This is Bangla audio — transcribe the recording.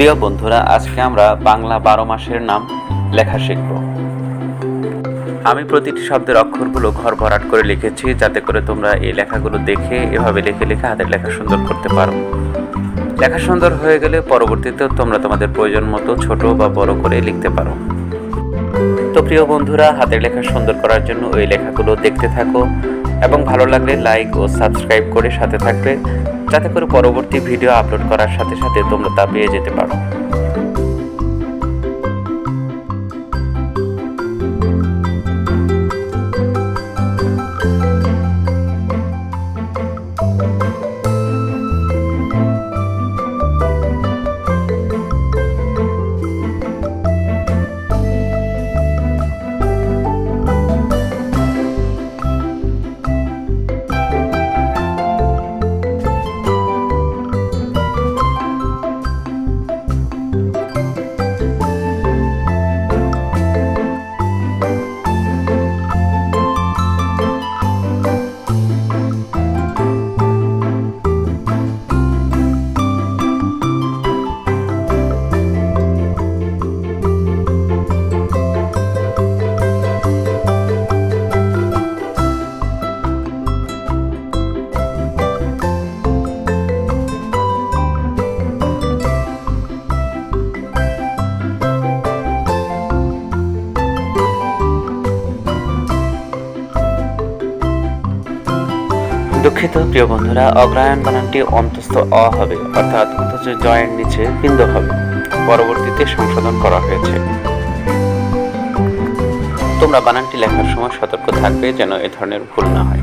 প্রিয় বন্ধুরা, আজকে আমরা বাংলা 12 মাসের নাম লেখা শিখব। আমি প্রতিটি শব্দের অক্ষরগুলো ঘর ভরাট করে লিখেছি, যাতে করে তোমরা এই লেখাগুলো দেখে এভাবে লিখে লিখে হাতের লেখা সুন্দর করতে পারো। লেখা সুন্দর হয়ে গেলে পরবর্তীতে তোমরা তোমাদের প্রয়োজন মতো ছোট বা বড় করে লিখতে পারো। তো প্রিয় বন্ধুরা, হাতের লেখা সুন্দর করার জন্য ওই লেখাগুলো দেখতে থাকো এবং ভালো লাগলে লাইক ও সাবস্ক্রাইব করে সাথে থাকবে, যাতে করে পরবর্তী ভিডিও আপলোড করার সাথে সাথে তোমরা তা পেয়ে যেতে পারো। দুঃখিত প্রিয় বন্ধুরা, অগ্রায়ণ বানানটি অন্তস্থ অ হবে, অর্থাৎ অথচ জয়ের নিচে বিন্দু হবে। পরবর্তীতে সংশোধন করা হয়েছে। তোমরা বানানটি লেখার সময় সতর্ক থাকবে যেন এ ধরনের ভুল না হয়।